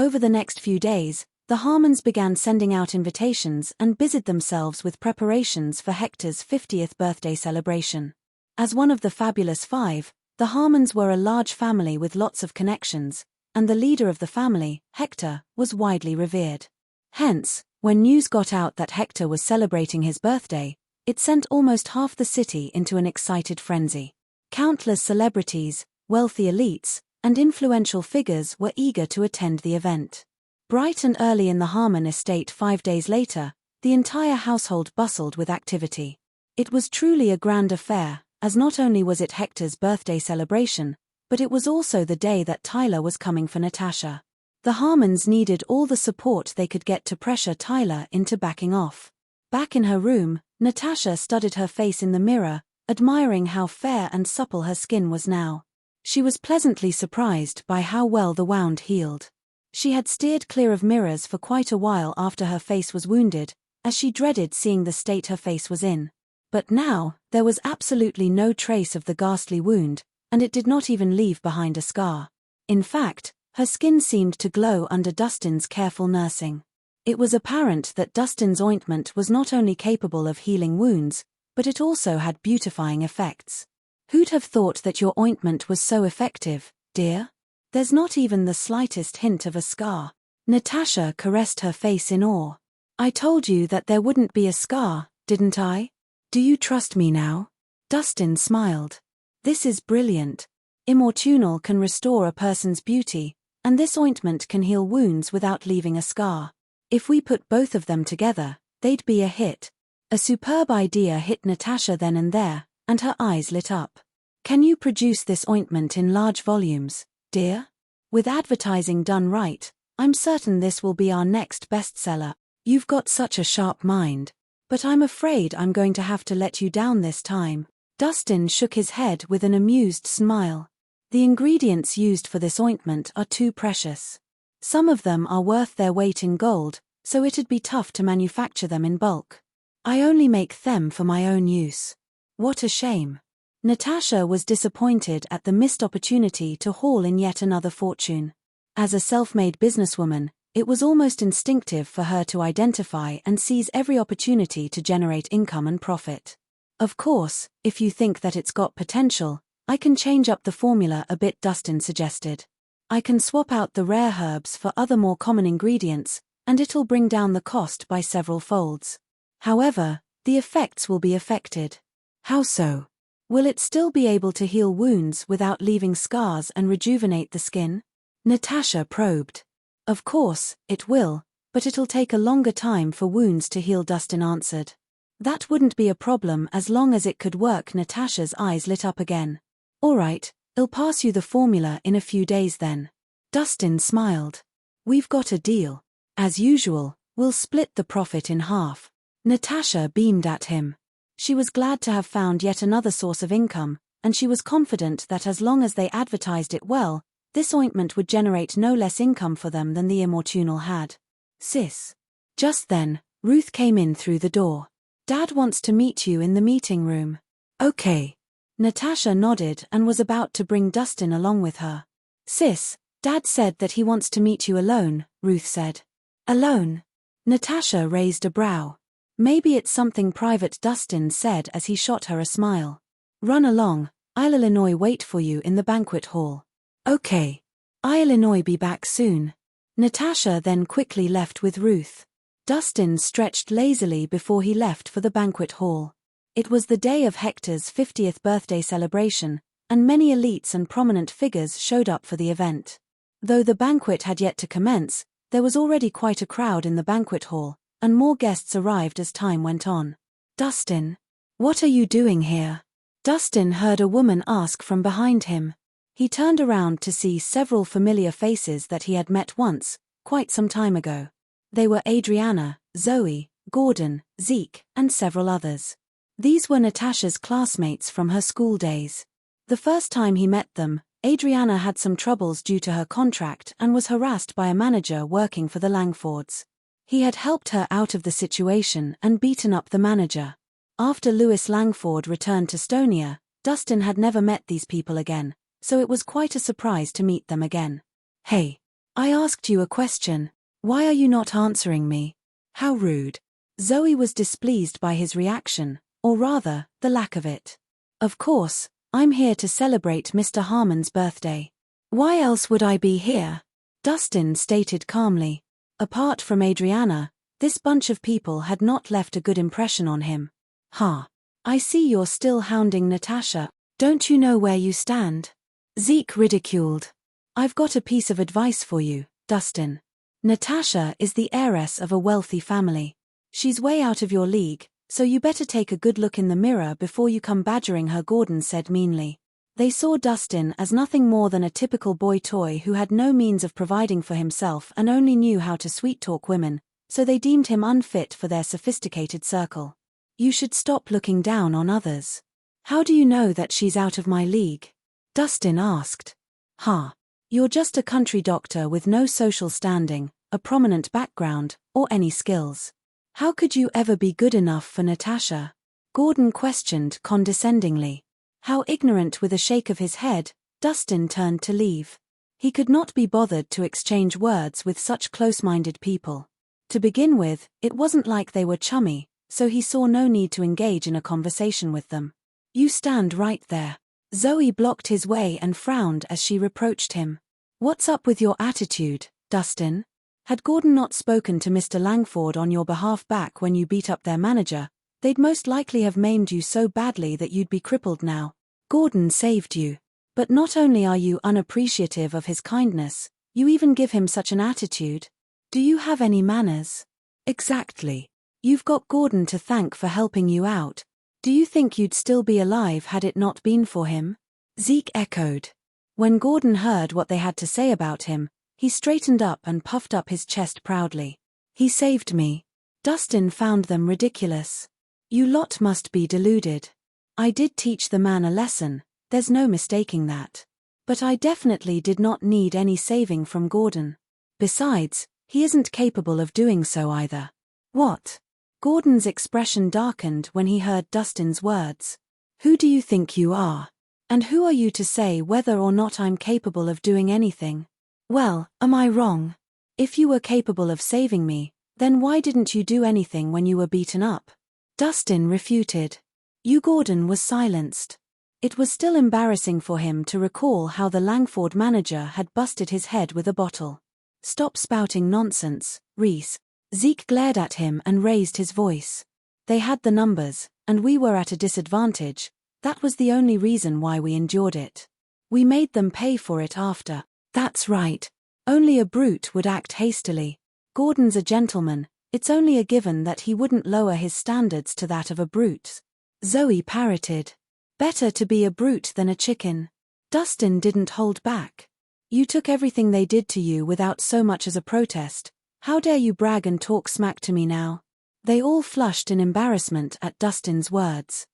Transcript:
Over the next few days, the Harmons began sending out invitations and busied themselves with preparations for Hector's 50th birthday celebration. As one of the fabulous five, the Harmons were a large family with lots of connections, and the leader of the family, Hector, was widely revered. Hence, when news got out that Hector was celebrating his birthday, it sent almost half the city into an excited frenzy. Countless celebrities, wealthy elites, and influential figures were eager to attend the event. Bright and early in the Harmon estate 5 days later, the entire household bustled with activity. It was truly a grand affair, as not only was it Hector's birthday celebration, but it was also the day that Tyler was coming for Natasha. The Harmons needed all the support they could get to pressure Tyler into backing off. Back in her room, Natasha studied her face in the mirror, admiring how fair and supple her skin was now. She was pleasantly surprised by how well the wound healed. She had steered clear of mirrors for quite a while after her face was wounded, as she dreaded seeing the state her face was in. But now, there was absolutely no trace of the ghastly wound, and it did not even leave behind a scar. In fact, her skin seemed to glow under Dustin's careful nursing. It was apparent that Dustin's ointment was not only capable of healing wounds, but it also had beautifying effects. "Who'd have thought that your ointment was so effective, dear? There's not even the slightest hint of a scar." Natasha caressed her face in awe. "I told you that there wouldn't be a scar, didn't I? Do you trust me now?" Dustin smiled. "This is brilliant. Immortunal can restore a person's beauty, and this ointment can heal wounds without leaving a scar. If we put both of them together, they'd be a hit." A superb idea hit Natasha then and there, and her eyes lit up. "Can you produce this ointment in large volumes, dear? With advertising done right, I'm certain this will be our next bestseller. You've got such a sharp mind. But I'm afraid I'm going to have to let you down this time." Dustin shook his head with an amused smile. "The ingredients used for this ointment are too precious. Some of them are worth their weight in gold, so it'd be tough to manufacture them in bulk. I only make them for my own use." What a shame. Natasha was disappointed at the missed opportunity to haul in yet another fortune. As a self-made businesswoman, it was almost instinctive for her to identify and seize every opportunity to generate income and profit. "Of course, if you think that it's got potential, I can change up the formula a bit," Dustin suggested. "I can swap out the rare herbs for other more common ingredients, and it'll bring down the cost by several folds. However, the effects will be affected." "How so?" "Will it still be able to heal wounds without leaving scars and rejuvenate the skin?" Natasha probed. "Of course, it will, but it'll take a longer time for wounds to heal," Dustin answered. "That wouldn't be a problem as long as it could work." Natasha's eyes lit up again. "All right, I'll pass you the formula in a few days then." Dustin smiled. "We've got a deal. As usual, we'll split the profit in half." Natasha beamed at him. She was glad to have found yet another source of income, and she was confident that as long as they advertised it well, this ointment would generate no less income for them than the Immortunal had. "Sis." Just then, Ruth came in through the door. "Dad wants to meet you in the meeting room." "Okay." Natasha nodded and was about to bring Dustin along with her. "Sis, Dad said that he wants to meet you alone," Ruth said. "Alone?" Natasha raised a brow. "Maybe it's something private," Dustin said as he shot her a smile. "Run along, I'll Illinois wait for you in the banquet hall." "Okay. I'll Illinois be back soon." Natasha then quickly left with Ruth. Dustin stretched lazily before he left for the banquet hall. It was the day of Hector's 50th birthday celebration, and many elites and prominent figures showed up for the event. Though the banquet had yet to commence, there was already quite a crowd in the banquet hall, and more guests arrived as time went on. "Dustin, what are you doing here?" Dustin heard a woman ask from behind him. He turned around to see several familiar faces that he had met once, quite some time ago. They were Adriana, Zoe, Gordon, Zeke, and several others. These were Natasha's classmates from her school days. The first time he met them, Adriana had some troubles due to her contract and was harassed by a manager working for the Langfords. He had helped her out of the situation and beaten up the manager. After Louis Langford returned to Stonia, Dustin had never met these people again, so it was quite a surprise to meet them again. "Hey." I asked you a question. Why are you not answering me? How rude. Zoe was displeased by his reaction, or rather, the lack of it. Of course, I'm here to celebrate Mr. Harmon's birthday. Why else would I be here? Dustin stated calmly. Apart from Adriana, this bunch of people had not left a good impression on him. I see you're still hounding Natasha. Don't you know where you stand? Zeke ridiculed. I've got a piece of advice for you, Dustin. Natasha is the heiress of a wealthy family. She's way out of your league, so you better take a good look in the mirror before you come badgering her, Gordon said meanly. They saw Dustin as nothing more than a typical boy toy who had no means of providing for himself and only knew how to sweet-talk women, so they deemed him unfit for their sophisticated circle. You should stop looking down on others. How do you know that she's out of my league? Dustin asked. You're just a country doctor with no social standing, a prominent background, or any skills. How could you ever be good enough for Natasha? Gordon questioned condescendingly. How ignorant. With a shake of his head, Dustin turned to leave. He could not be bothered to exchange words with such close-minded people. To begin with, it wasn't like they were chummy, so he saw no need to engage in a conversation with them. You stand right there. Zoe blocked his way and frowned as she reproached him. What's up with your attitude, Dustin? Had Gordon not spoken to Mr. Langford on your behalf back when you beat up their manager, they'd most likely have maimed you so badly that you'd be crippled now. Gordon saved you. But not only are you unappreciative of his kindness, you even give him such an attitude. Do you have any manners? Exactly. You've got Gordon to thank for helping you out. Do you think you'd still be alive had it not been for him? Zeke echoed. When Gordon heard what they had to say about him, he straightened up and puffed up his chest proudly. He saved me. Dustin found them ridiculous. You lot must be deluded. I did teach the man a lesson, there's no mistaking that. But I definitely did not need any saving from Gordon. Besides, he isn't capable of doing so either. What? Gordon's expression darkened when he heard Dustin's words. Who do you think you are? And who are you to say whether or not I'm capable of doing anything? Well, am I wrong? If you were capable of saving me, then why didn't you do anything when you were beaten up? Dustin refuted. Gordon was silenced. It was still embarrassing for him to recall how the Langford manager had busted his head with a bottle. Stop spouting nonsense, Rhys. Zeke glared at him and raised his voice. They had the numbers, and we were at a disadvantage. That was the only reason why we endured it. We made them pay for it after. That's right. Only a brute would act hastily. Gordon's a gentleman, it's only a given that he wouldn't lower his standards to that of a brute. Zoe parroted. Better to be a brute than a chicken. Dustin didn't hold back. You took everything they did to you without so much as a protest. How dare you brag and talk smack to me now? They all flushed in embarrassment at Dustin's words.